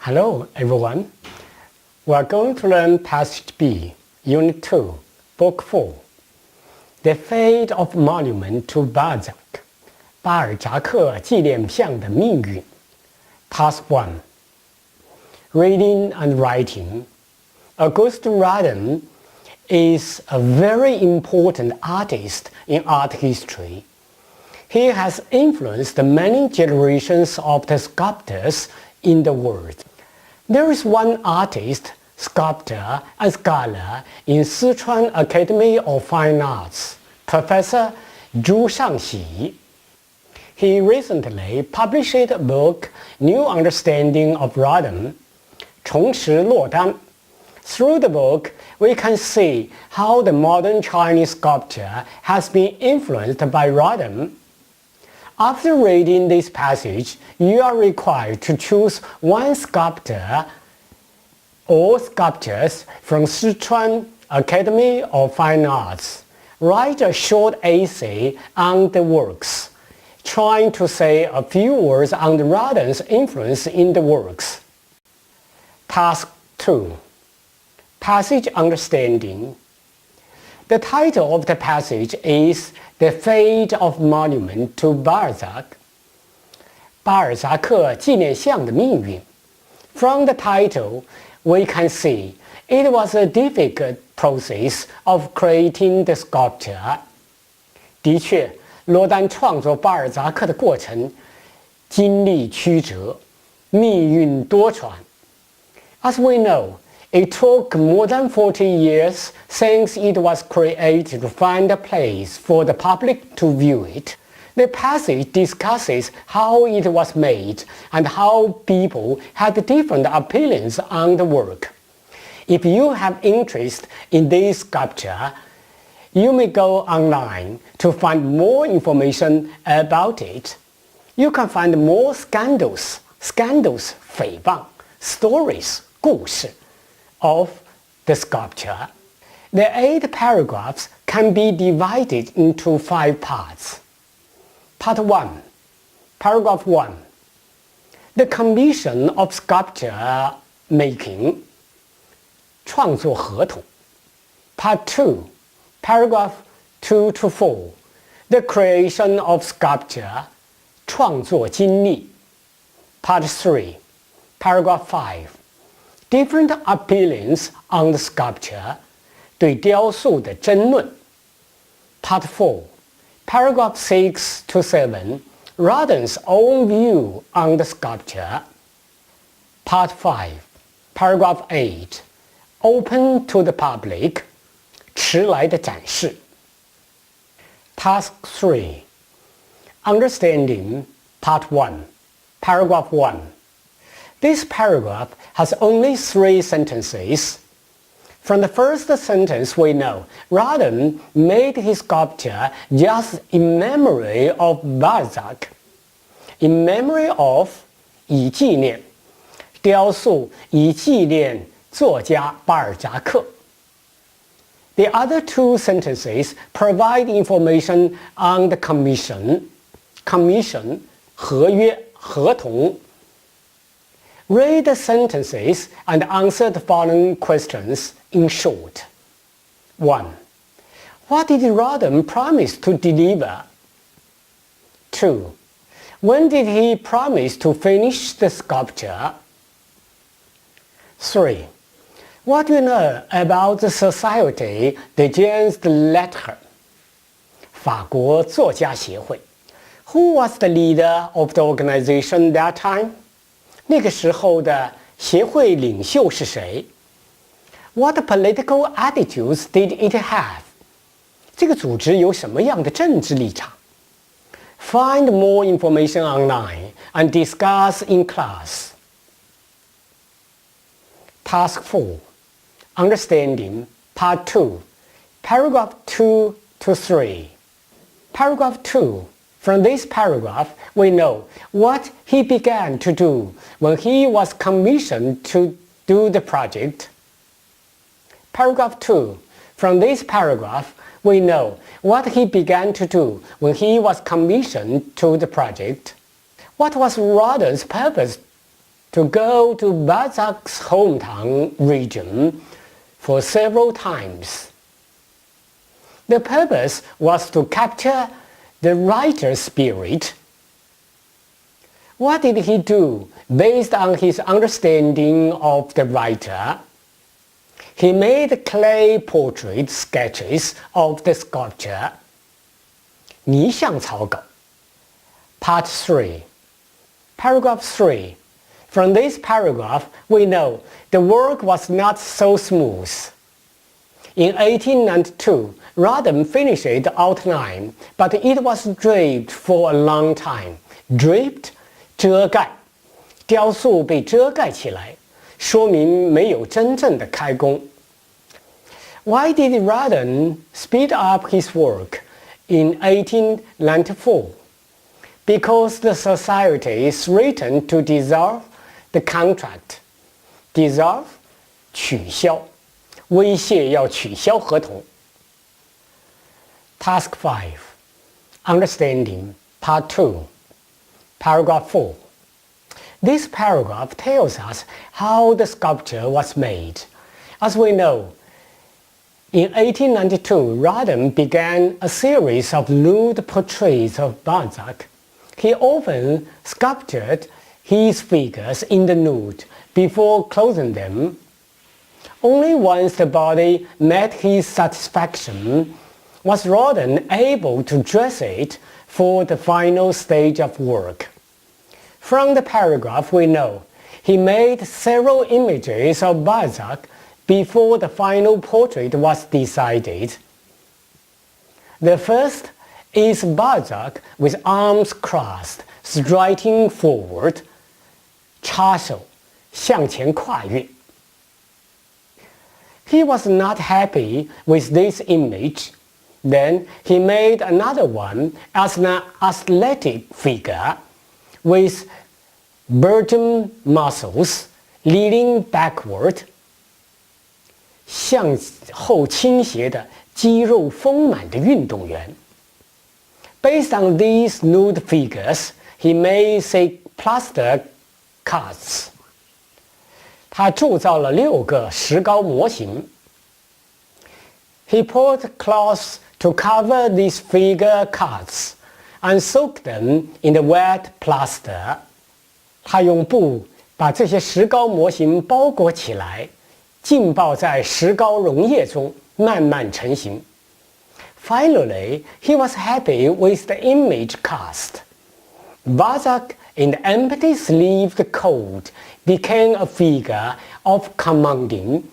Hello everyone. We are going to learn Passage B, Unit 2, Book 4. The Fate of Monument to Balzac. 巴尔扎克纪念像的命运 Task 1. Reading and Writing. Auguste Rodin is a very important artist in art history. He has influenced many generations of the sculptors in the world. There is one artist, sculptor, and scholar in Sichuan Academy of Fine Arts, Professor Zhu Shangxi. He recently published a book, New Understanding of Rodin, 重拾洛丹. Through the book, we can see how the modern Chinese sculpture has been influenced by Rodin. After reading this passage, you are required to choose one sculptor or sculptures from Sichuan Academy of Fine Arts. Write a short essay on the works, trying to say a few words on Rodin's influence in the works. Task 2. Passage Understanding. The title of the passage is The Fate of Monument to Balzac. 巴尔扎克纪念像的命运 From the title, we can see it was a difficult process of creating the sculpture. 的确，罗丹创作巴尔扎克的过程经历曲折，命运多舛。As we know, it took more than 40 years since it was created to find a place for the public to view it. The passage discusses how it was made and how people had different opinions on the work. If you have interest in this sculpture, you may go online to find more information about it. You can find more scandals, 诽谤 stories, 故事 of the sculpture. The 8 paragraphs can be divided into 5 parts. Part 1. Paragraph 1. The commission of sculpture making. 创作合同 Part 2. Paragraph 2 to 4. The creation of sculpture. 创作经历 Part 3. Paragraph 5. Different opinions on the sculpture. 对雕塑的争论 Part 4. Paragraph 6 to 7. Rodin's own view on the sculpture. Part 5. Paragraph 8. Open to the public. 迟来的展示 Task 3. Understanding Part 1. Paragraph 1. This paragraph has only 3 sentences. From the first sentence we know, Rodin made his sculpture just in memory of Balzac. In memory of 以纪念雕塑以纪念作家巴尔扎克 The other 2 sentences provide information on the commission, 合约合同 Read the sentences and answer the following questions in short. 1. What did Rodin promise to deliver? 2. When did he promise to finish the sculpture? 3. What do you know about the Société des Gens de Lettres? 法国作家协会 Who was the leader of the organization that time? 那个时候的协会领袖是谁 What political attitudes did it have? 这个组织有什么样的政治立场 Find more information online and discuss in class. Task 4. Understanding Part 2. Paragraph 2 to 3. Paragraph 2. From this paragraph, we know what he began to do when he was commissioned to do the project. Paragraph 2. From this paragraph, we know what he began to do when he was commissioned to the project. What was Rodin's purpose to go to Balzac's hometown region for several times. The purpose was to capture the writer's spirit. What did he do based on his understanding of the writer? He made clay portrait sketches of the sculpture. 泥像草稿 Part 3 Paragraph 3 From this paragraph, we know the work was not so smooth. In 1892, Rodin finished the outline, but it was draped for a long time. Draped, 遮盖，雕塑被遮盖起来，说明没有真正的开工。Why did Rodin speed up his work in 1894? Because the society threatened to dissolve the contract. Dissolve, 取消，威胁要取消合同。Task 5. Understanding, Part 2. Paragraph 4. This paragraph tells us how the sculpture was made. As we know, in 1892, Rodin began a series of nude portraits of Balzac. He often sculptured his figures in the nude before clothing them. Only once the body met his satisfaction was Rodin able to dress it for the final stage of work. From the paragraph we know he made several images of Balzac before the final portrait was decided. The first is Balzac with arms crossed, striding forward, 插手，向前跨越。He was not happy with this image. Then he made another one as an athletic figure with burgeoning muscles leaning backward. 向后倾斜的肌肉丰满的运动员。Based on these nude figures, he made 6 plaster casts. 他铸造了6个石膏模型。He put cloths to cover these figure casts and soaked them in the wet plaster. 他用布把这些石膏模型包裹起来。浸泡在石膏溶液中，慢慢成型。Finally, he was happy with the image cast. Balzac in the empty-sleeved coat became a figure of commanding,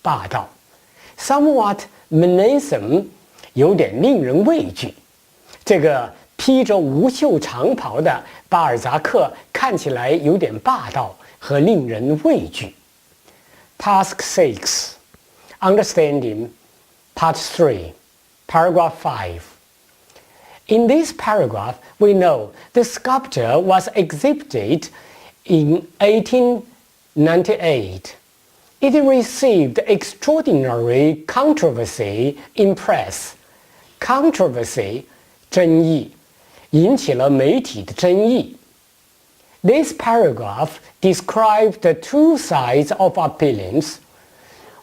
霸道 somewhat menacing, 有点令人畏惧。这个披着无袖长袍的巴尔扎克看起来有点霸道和令人畏惧。Task 6. Understanding, Part 3, Paragraph 5. In this paragraph, we know the sculpture was exhibited in 1898. It received extraordinary controversy in press. Controversy, 争议，引起了媒体的争议。This paragraph described the two sides of opinions.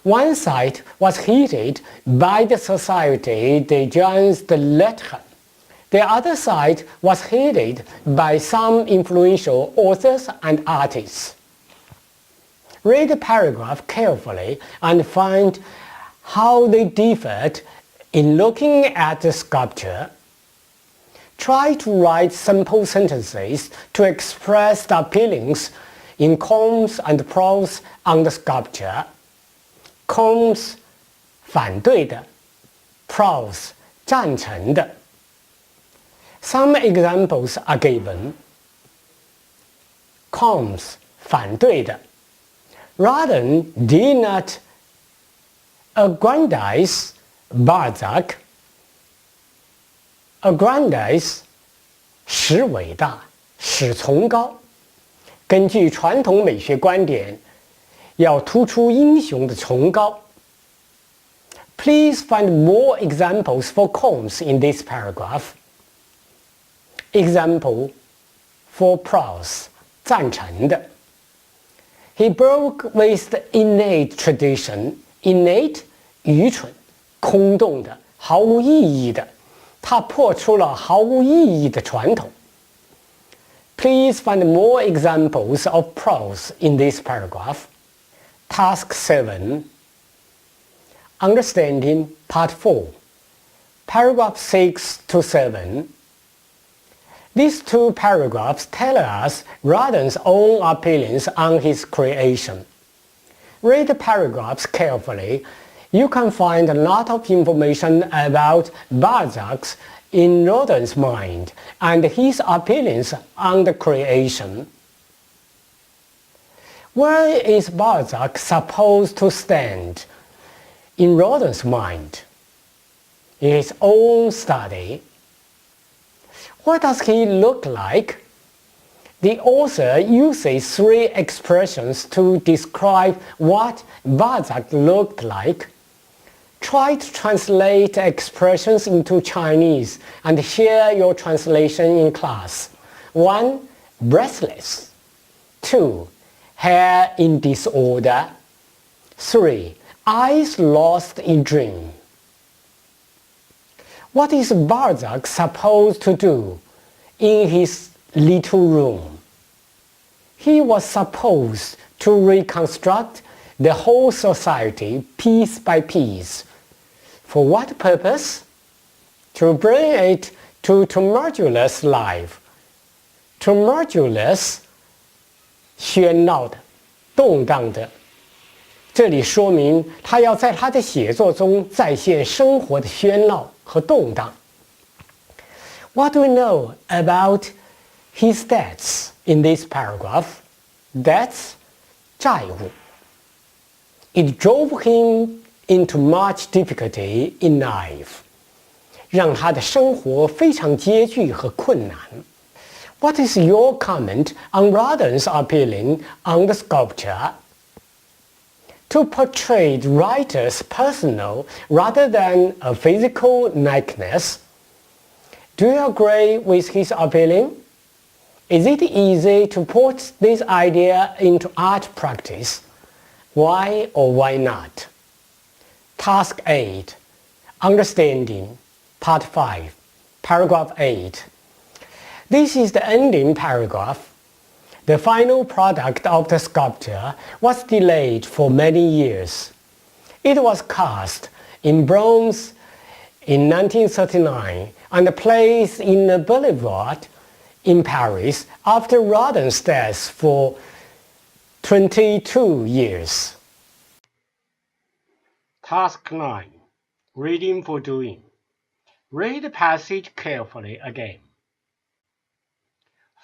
One side was heated by the society against the lettres. The other side was heated by some influential authors and artists. Read the paragraph carefully and find how they differed in looking at the sculpture. Try to write simple sentences to express the feelings in cons and pros on the sculpture. Cons 反对的 pros 赞成的 Some examples are given. Cons 反对的 Rodin did not aggrandize Balzac. Aggrandize 使伟大，使崇高。根据传统美学观点，要突出英雄的崇高。Please find more examples for cons in this paragraph. Example for pros. 赞成的。He broke with the innate tradition. Innate 愚蠢、空洞的、毫无意义的。他破除了毫无意义的传统。Please find more examples of prose in this paragraph. Task 7. Understanding Part 4. Paragraph 6 to 7. These two paragraphs tell us Rodin's own opinions on his creation. Read the paragraphs carefully. You can find a lot of information about Balzac's in Rodin's mind and his opinions on the creation. Where is Balzac supposed to stand in Rodin's mind? In his own study. What does he look like? The author uses three expressions to describe what Balzac looked like. Try to translate expressions into Chinese and share your translation in class. 1. Breathless. 2. Hair in disorder. 3. Eyes lost in dream. What is Balzac supposed to do in his little room? He was supposed to reconstruct the whole society piece by piece. For what purpose? To bring it to tumultuous life. Tumultuous 喧闹的、动荡的。这里说明他要在他的写作中再现生活的喧闹和动荡。What do we know about his debts in this paragraph? Debts, 债务。It drove him into much difficulty in life. 让他的生活非常拮据和困难。What is your comment on Rodin's opinion on the sculpture? To portray the writer's personal rather than a physical likeness. Do you agree with his opinion? Is it easy to put this idea into art practice? Why or why not? Task 8. Understanding. Part 5. Paragraph 8. This is the ending paragraph. The final product of the sculpture was delayed for many years. It was cast in bronze in 1939 and placed in a boulevard in Paris after Rodin's death for 22 years. Task 9. Reading for doing. Read the passage carefully again.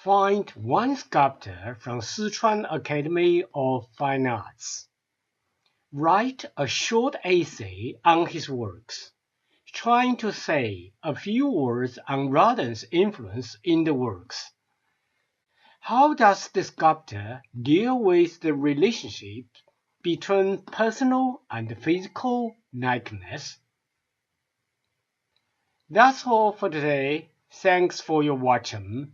Find one sculptor from Sichuan Academy of Fine Arts. Write a short essay on his works, trying to say a few words on Rodin's influence in the works. How does the sculptor deal with the relationship between personal and physical likeness? That's all for today. Thanks for your watching.